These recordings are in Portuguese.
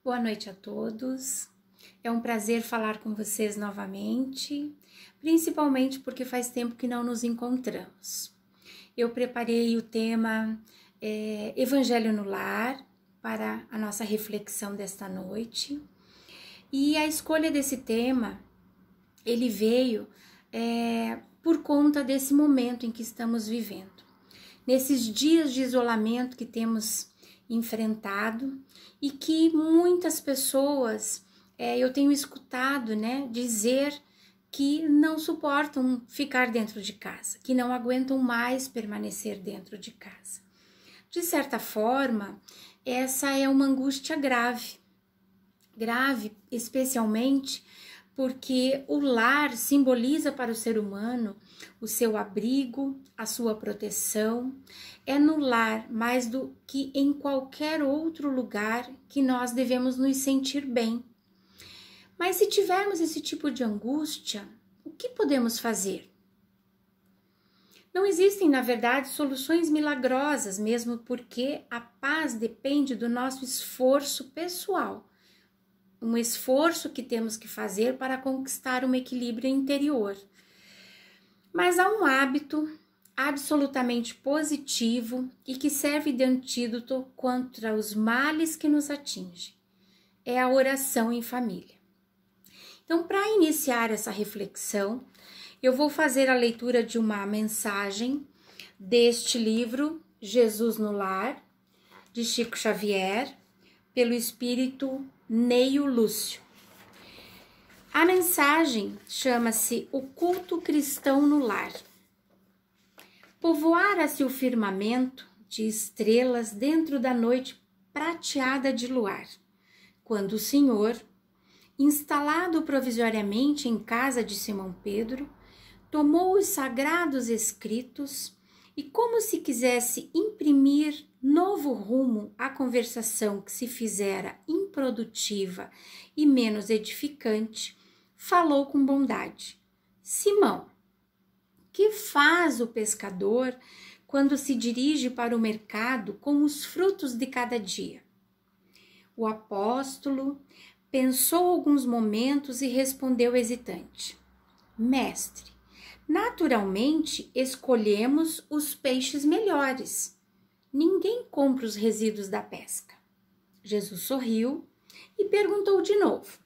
Boa noite a todos. É um prazer falar com vocês novamente, principalmente porque faz tempo que não nos encontramos. Eu preparei o tema Evangelho no Lar para a nossa reflexão desta noite. E a escolha desse tema, ele veio por conta desse momento em que estamos vivendo. Nesses dias de isolamento que temos enfrentado e que muitas pessoas, eu tenho escutado, dizer que não suportam ficar dentro de casa, que não aguentam mais permanecer dentro de casa. De certa forma, essa é uma angústia grave, especialmente porque o lar simboliza para o ser humano o seu abrigo, a sua proteção. É no lar, mais do que em qualquer outro lugar, que nós devemos nos sentir bem. Mas se tivermos esse tipo de angústia, o que podemos fazer? Não existem, na verdade, soluções milagrosas, mesmo porque a paz depende do nosso esforço pessoal. Um esforço que temos que fazer para conquistar um equilíbrio interior. Mas há um hábito absolutamente positivo e que serve de antídoto contra os males que nos atingem. É a oração em família. Então, para iniciar essa reflexão, eu vou fazer a leitura de uma mensagem deste livro, Jesus no Lar, de Chico Xavier, pelo espírito Neio Lúcio. A mensagem chama-se O Culto Cristão no Lar. Povoara-se o firmamento de estrelas dentro da noite prateada de luar, quando o Senhor, instalado provisoriamente em casa de Simão Pedro, tomou os sagrados escritos e, como se quisesse imprimir novo rumo à conversação que se fizera improdutiva e menos edificante, falou com bondade: Simão, que faz o pescador quando se dirige para o mercado com os frutos de cada dia? O apóstolo pensou alguns momentos e respondeu hesitante: Mestre, naturalmente escolhemos os peixes melhores. Ninguém compra os resíduos da pesca. Jesus sorriu e perguntou de novo: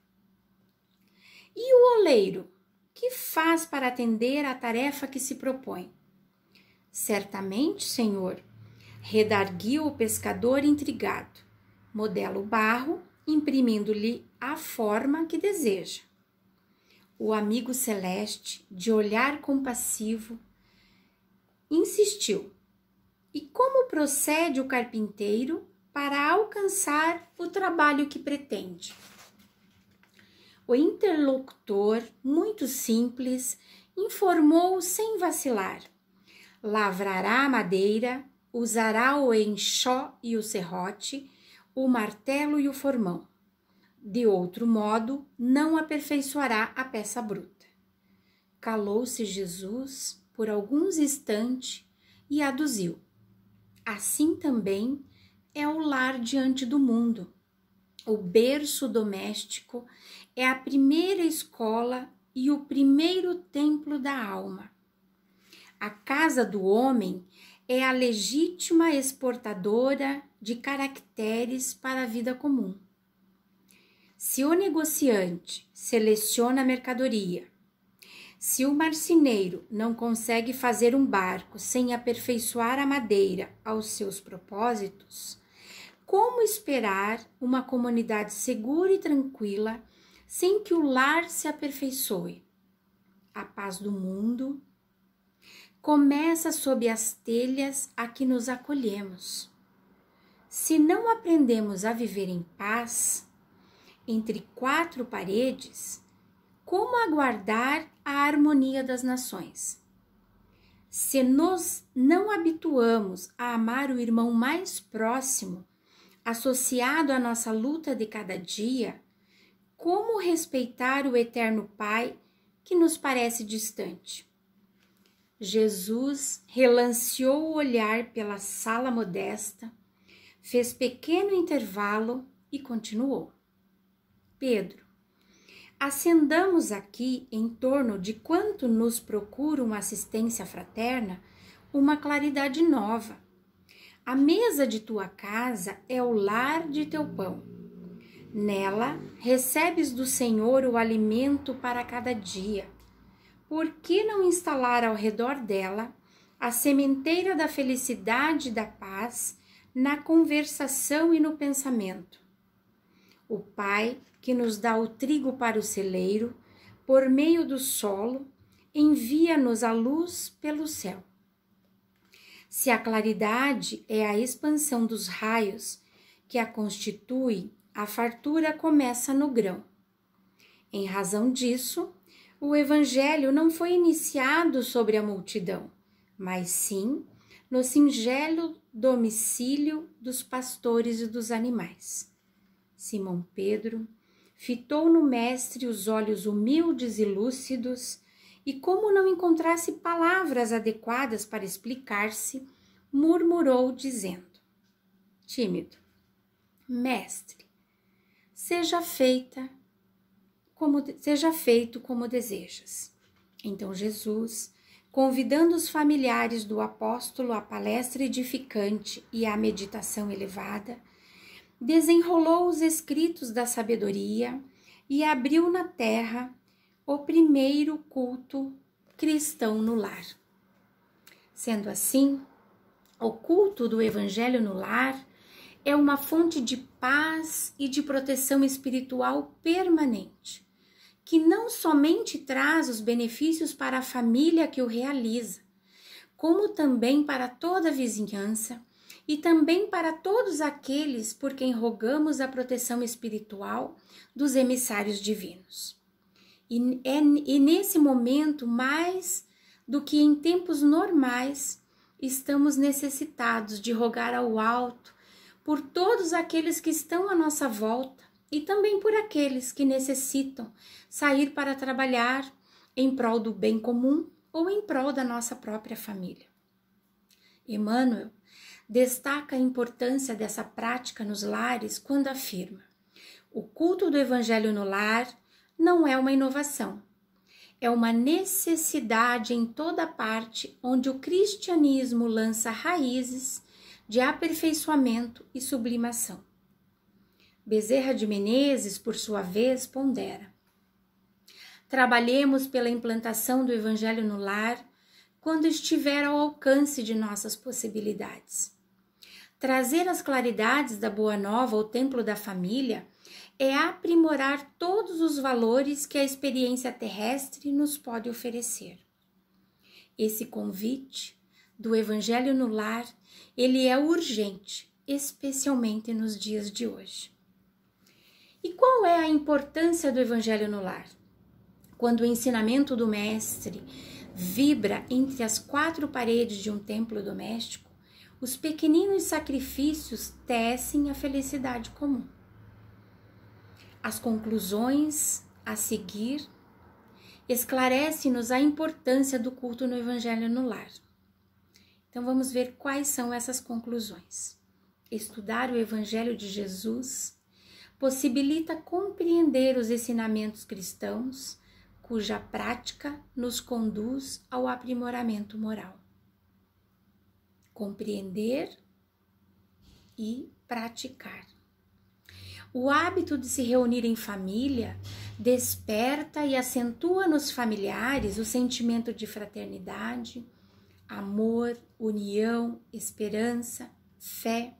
E o oleiro, que faz para atender à tarefa que se propõe? Certamente, Senhor, redarguiu o pescador intrigado. Modela o barro, imprimindo-lhe a forma que deseja. O amigo celeste, de olhar compassivo, insistiu: E como procede o carpinteiro para alcançar o trabalho que pretende? O interlocutor, muito simples, informou sem vacilar: lavrará a madeira, usará o enxó e o serrote, o martelo e o formão. De outro modo, não aperfeiçoará a peça bruta. Calou-se Jesus por alguns instantes e aduziu: Assim também é o lar diante do mundo. O berço doméstico é a primeira escola e o primeiro templo da alma. A casa do homem é a legítima exportadora de caracteres para a vida comum. Se o negociante seleciona a mercadoria, se o marceneiro não consegue fazer um barco sem aperfeiçoar a madeira aos seus propósitos, como esperar uma comunidade segura e tranquila sem que o lar se aperfeiçoe? A paz do mundo começa sob as telhas a que nos acolhemos. Se não aprendemos a viver em paz, entre quatro paredes, como aguardar a harmonia das nações? Se nos não habituamos a amar o irmão mais próximo, associado à nossa luta de cada dia, como respeitar o eterno Pai que nos parece distante? Jesus relanceou o olhar pela sala modesta, fez pequeno intervalo e continuou: Pedro, acendamos aqui, em torno de quanto nos procura uma assistência fraterna, uma claridade nova. A mesa de tua casa é o lar de teu pão. Nela recebes do Senhor o alimento para cada dia. Por que não instalar ao redor dela a sementeira da felicidade e da paz na conversação e no pensamento? O Pai, que nos dá o trigo para o celeiro, por meio do solo, envia-nos a luz pelo céu. Se a claridade é a expansão dos raios que a constitui, a fartura começa no grão. Em razão disso, o Evangelho não foi iniciado sobre a multidão, mas sim no singelo domicílio dos pastores e dos animais. Simão Pedro fitou no mestre os olhos humildes e lúcidos e, como não encontrasse palavras adequadas para explicar-se, murmurou dizendo, tímido, mestre, seja feito como desejas. Então Jesus, convidando os familiares do apóstolo à palestra edificante e à meditação elevada, desenrolou os escritos da sabedoria e abriu na terra o primeiro culto cristão no lar. Sendo assim, o culto do Evangelho no lar é uma fonte de paz e de proteção espiritual permanente, que não somente traz os benefícios para a família que o realiza, como também para toda a vizinhança e também para todos aqueles por quem rogamos a proteção espiritual dos emissários divinos. E nesse momento, mais do que em tempos normais, estamos necessitados de rogar ao alto por todos aqueles que estão à nossa volta e também por aqueles que necessitam sair para trabalhar em prol do bem comum ou em prol da nossa própria família. Emmanuel destaca a importância dessa prática nos lares quando afirma: o culto do Evangelho no lar não é uma inovação, é uma necessidade em toda parte onde o cristianismo lança raízes de aperfeiçoamento e sublimação. Bezerra de Menezes, por sua vez, pondera: trabalhemos pela implantação do Evangelho no lar quando estiver ao alcance de nossas possibilidades. Trazer as claridades da Boa Nova ao templo da família é aprimorar todos os valores que a experiência terrestre nos pode oferecer. Esse convite do Evangelho no lar, ele é urgente, especialmente nos dias de hoje. E qual é a importância do Evangelho no lar? Quando o ensinamento do Mestre vibra entre as quatro paredes de um templo doméstico, os pequeninos sacrifícios tecem a felicidade comum. As conclusões a seguir esclarecem-nos a importância do culto no Evangelho no lar. Então vamos ver quais são essas conclusões. Estudar o Evangelho de Jesus possibilita compreender os ensinamentos cristãos, cuja prática nos conduz ao aprimoramento moral. Compreender e praticar. O hábito de se reunir em família desperta e acentua nos familiares o sentimento de fraternidade, amor, união, esperança, fé,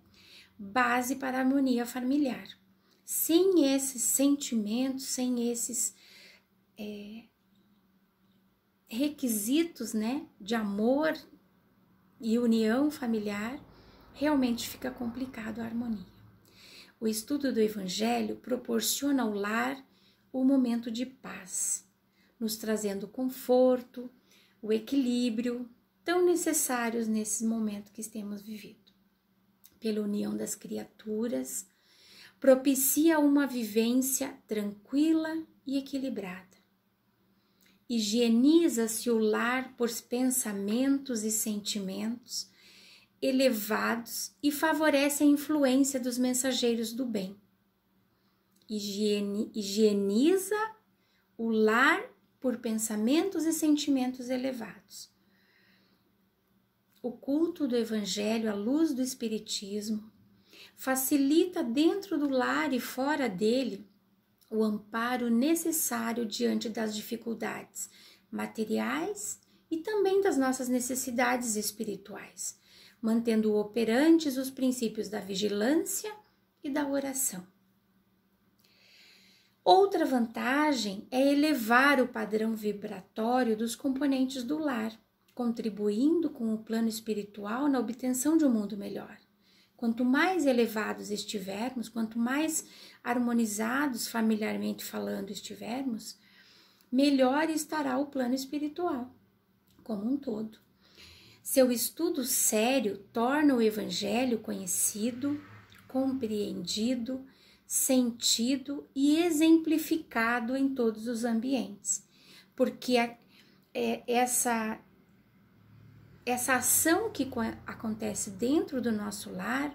base para a harmonia familiar. Sem esses sentimentos, sem esses requisitos, de amor e união familiar, realmente fica complicado a harmonia. O estudo do Evangelho proporciona ao lar o momento de paz, nos trazendo conforto, o equilíbrio tão necessários nesse momento que temos vivido. Pela união das criaturas, propicia uma vivência tranquila e equilibrada. Higieniza-se o lar por pensamentos e sentimentos elevados e favorece a influência dos mensageiros do bem. higieniza o lar por pensamentos e sentimentos elevados. O culto do Evangelho à luz do Espiritismo facilita dentro do lar e fora dele o amparo necessário diante das dificuldades materiais e também das nossas necessidades espirituais, mantendo operantes os princípios da vigilância e da oração. Outra vantagem é elevar o padrão vibratório dos componentes do lar, contribuindo com o plano espiritual na obtenção de um mundo melhor. Quanto mais elevados estivermos, quanto mais harmonizados familiarmente falando estivermos, melhor estará o plano espiritual como um todo. Seu estudo sério torna o Evangelho conhecido, compreendido, sentido e exemplificado em todos os ambientes, porque essa ação que acontece dentro do nosso lar,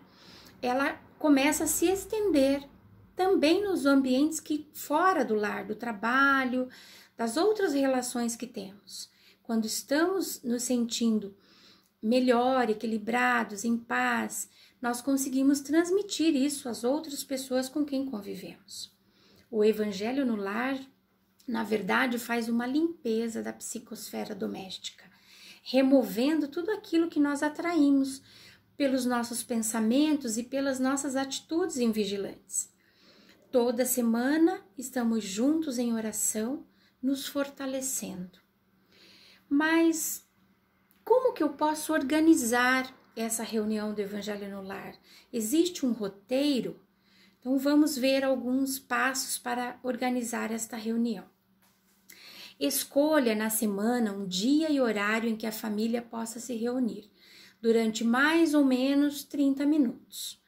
ela começa a se estender também nos ambientes que fora do lar, do trabalho, das outras relações que temos. Quando estamos nos sentindo melhor, equilibrados, em paz, nós conseguimos transmitir isso às outras pessoas com quem convivemos. O Evangelho no lar, na verdade, faz uma limpeza da psicosfera doméstica, removendo tudo aquilo que nós atraímos pelos nossos pensamentos e pelas nossas atitudes invigilantes. Toda semana estamos juntos em oração, nos fortalecendo. Mas como que eu posso organizar essa reunião do Evangelho no Lar? Existe um roteiro? Então vamos ver alguns passos para organizar esta reunião. Escolha na semana um dia e horário em que a família possa se reunir, durante mais ou menos 30 minutos,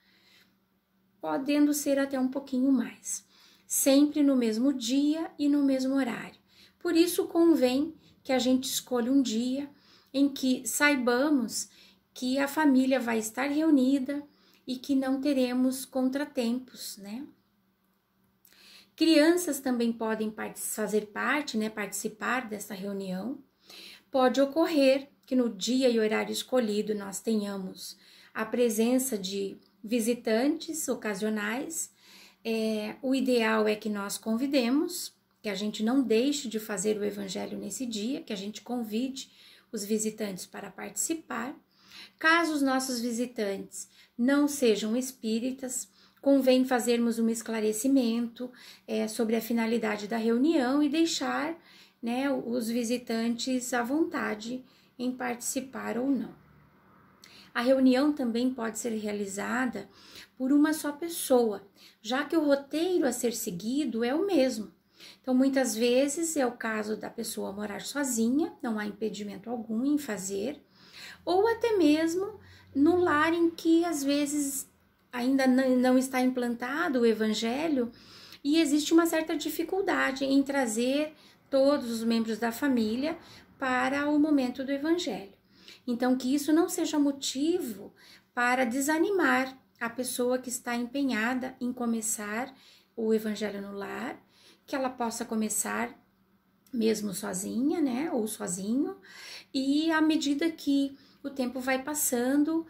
podendo ser até um pouquinho mais, sempre no mesmo dia e no mesmo horário. Por isso convém que a gente escolha um dia em que saibamos que a família vai estar reunida e que não teremos contratempos, né? Crianças também podem fazer parte, né, participar dessa reunião. Pode ocorrer que no dia e horário escolhido nós tenhamos a presença de visitantes ocasionais. O ideal é que nós convidemos, que a gente não deixe de fazer o Evangelho nesse dia, que a gente convide os visitantes para participar. Caso os nossos visitantes não sejam espíritas, convém fazermos um esclarecimento sobre a finalidade da reunião e deixar, né, os visitantes à vontade em participar ou não. A reunião também pode ser realizada por uma só pessoa, já que o roteiro a ser seguido é o mesmo. Então, muitas vezes é o caso da pessoa morar sozinha, não há impedimento algum em fazer, ou até mesmo no lar em que às vezes ainda não está implantado o Evangelho e existe uma certa dificuldade em trazer todos os membros da família para o momento do Evangelho. Então, que isso não seja motivo para desanimar a pessoa que está empenhada em começar o Evangelho no lar, que ela possa começar mesmo sozinha, né, ou sozinho, e à medida que o tempo vai passando,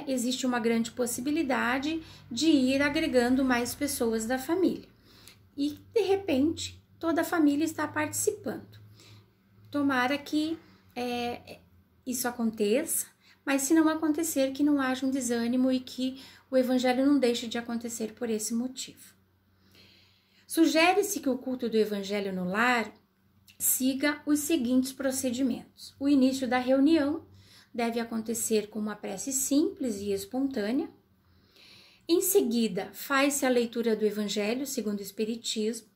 existe uma grande possibilidade de ir agregando mais pessoas da família. E, de repente, toda a família está participando. Tomara que isso aconteça, mas se não acontecer, que não haja um desânimo e que o Evangelho não deixe de acontecer por esse motivo. Sugere-se que o culto do Evangelho no lar siga os seguintes procedimentos. O início da reunião deve acontecer com uma prece simples e espontânea. Em seguida, faz-se a leitura do Evangelho segundo o Espiritismo.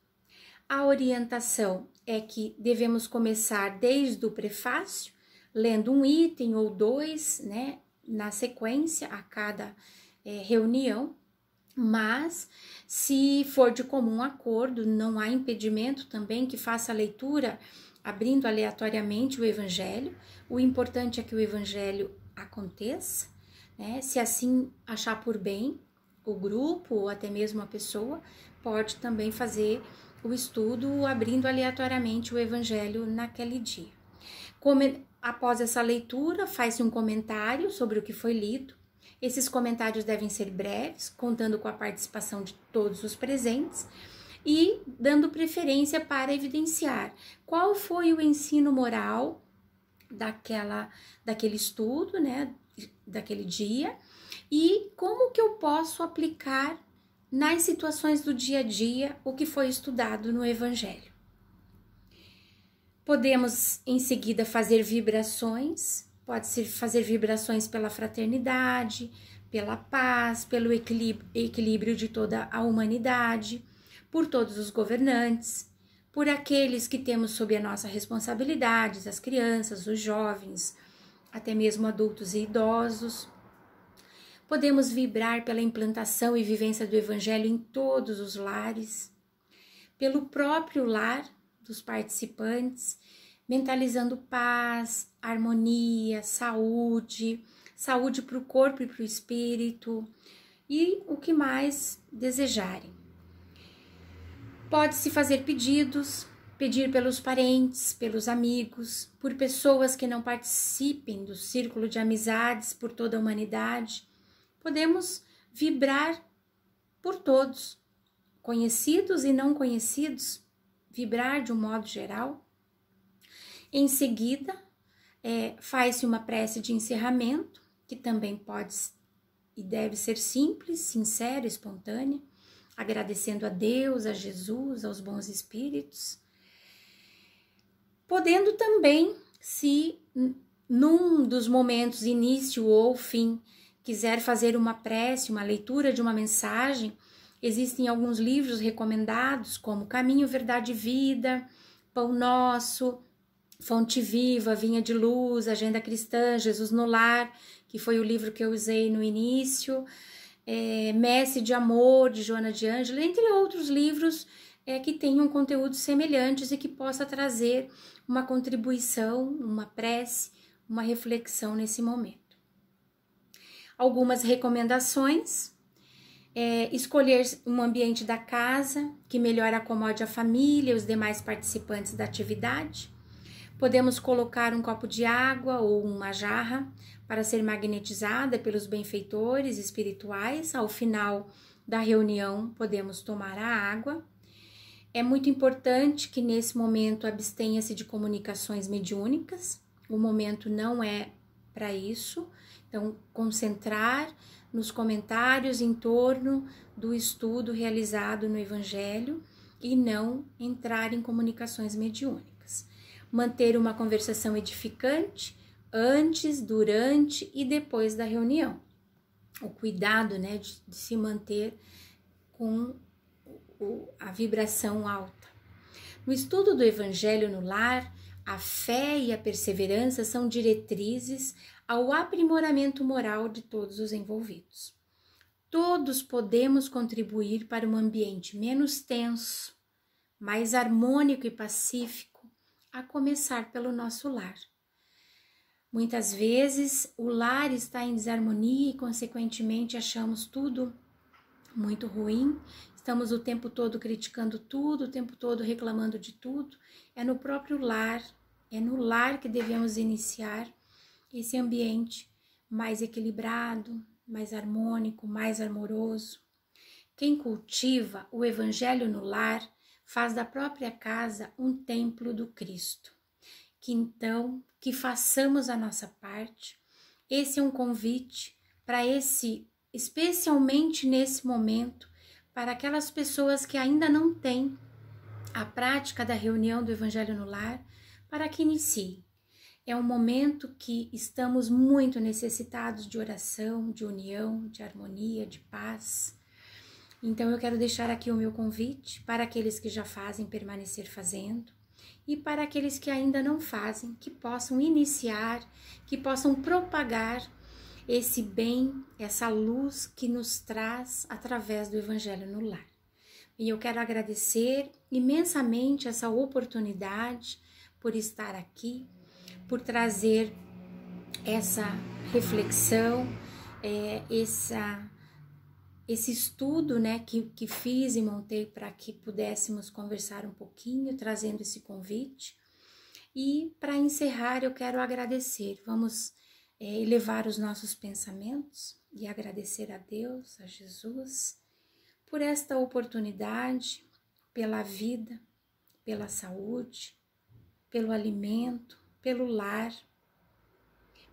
A orientação é que devemos começar desde o prefácio, lendo um item ou dois, né, na sequência a cada reunião. Mas, se for de comum acordo, não há impedimento também que faça a leitura abrindo aleatoriamente o Evangelho. O importante é que o Evangelho aconteça, né? Se assim achar por bem o grupo ou até mesmo a pessoa, pode também fazer o estudo abrindo aleatoriamente o evangelho naquele dia. Após essa leitura, faz-se um comentário sobre o que foi lido. Esses comentários devem ser breves, contando com a participação de todos os presentes e dando preferência para evidenciar qual foi o ensino moral daquele estudo, né, daquele dia, e como que eu posso aplicar nas situações do dia a dia o que foi estudado no Evangelho. Podemos em seguida fazer vibrações, pode-se fazer vibrações pela fraternidade, pela paz, pelo equilíbrio de toda a humanidade, por todos os governantes, por aqueles que temos sob a nossa responsabilidade, as crianças, os jovens, até mesmo adultos e idosos. Podemos vibrar pela implantação e vivência do Evangelho em todos os lares, pelo próprio lar dos participantes, mentalizando paz, harmonia, saúde para o corpo e para o espírito e o que mais desejarem. Pode-se fazer pedidos, pedir pelos parentes, pelos amigos, por pessoas que não participem do círculo de amizades por toda a humanidade. Podemos vibrar por todos, conhecidos e não conhecidos, vibrar de um modo geral. Em seguida, faz-se uma prece de encerramento, que também pode e deve ser simples, sincera, espontânea, agradecendo a Deus, a Jesus, aos bons espíritos. Podendo também, se num dos momentos, início ou fim, quiser fazer uma prece, uma leitura de uma mensagem, existem alguns livros recomendados, como Caminho, Verdade e Vida, Pão Nosso, Fonte Viva, Vinha de Luz, Agenda Cristã, Jesus no Lar, que foi o livro que eu usei no início, Messe de Amor, de Joana de Ângelo, entre outros livros que tenham conteúdos semelhantes e que possa trazer uma contribuição, uma prece, uma reflexão nesse momento. Algumas recomendações: escolher um ambiente da casa que melhor acomode a família e os demais participantes da atividade. Podemos colocar um copo de água ou uma jarra para ser magnetizada pelos benfeitores espirituais. Ao final da reunião, podemos tomar a água. É muito importante que nesse momento abstenha-se de comunicações mediúnicas. O momento não é para isso. Então, concentrar nos comentários em torno do estudo realizado no Evangelho e não entrar em comunicações mediúnicas. Manter uma conversação edificante antes, durante e depois da reunião. O cuidado, né, de se manter com a vibração alta. No estudo do Evangelho no lar, a fé e a perseverança são diretrizes ao aprimoramento moral de todos os envolvidos. Todos podemos contribuir para um ambiente menos tenso, mais harmônico e pacífico, a começar pelo nosso lar. Muitas vezes o lar está em desarmonia e, consequentemente, achamos tudo muito ruim. Estamos o tempo todo criticando tudo, o tempo todo reclamando de tudo. É no próprio lar, é no lar que devemos iniciar esse ambiente mais equilibrado, mais harmônico, mais amoroso. Quem cultiva o Evangelho no lar faz da própria casa um templo do Cristo. Que façamos a nossa parte. Esse é um convite para especialmente nesse momento, para aquelas pessoas que ainda não têm a prática da reunião do Evangelho no lar, para que iniciem. É um momento que estamos muito necessitados de oração, de união, de harmonia, de paz. Então eu quero deixar aqui o meu convite para aqueles que já fazem permanecer fazendo e para aqueles que ainda não fazem, que possam iniciar, que possam propagar esse bem, essa luz que nos traz através do Evangelho no lar. E eu quero agradecer imensamente essa oportunidade por estar aqui, por trazer essa reflexão, esse estudo, né, que fiz e montei para que pudéssemos conversar um pouquinho, trazendo esse convite. E para encerrar, eu quero agradecer. Vamos elevar os nossos pensamentos e agradecer a Deus, a Jesus, por esta oportunidade, pela vida, pela saúde, pelo alimento, pelo lar,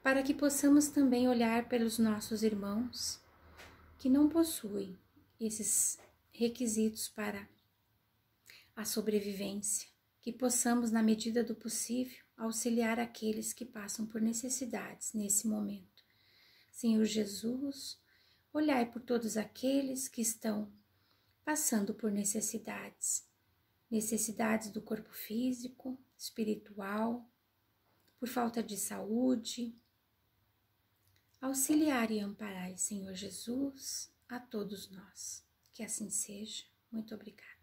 para que possamos também olhar pelos nossos irmãos que não possuem esses requisitos para a sobrevivência, que possamos, na medida do possível, auxiliar aqueles que passam por necessidades nesse momento. Senhor Jesus, olhai por todos aqueles que estão passando por necessidades do corpo físico, espiritual, por falta de saúde. Auxiliar e amparai, Senhor Jesus, a todos nós. Que assim seja. Muito obrigada.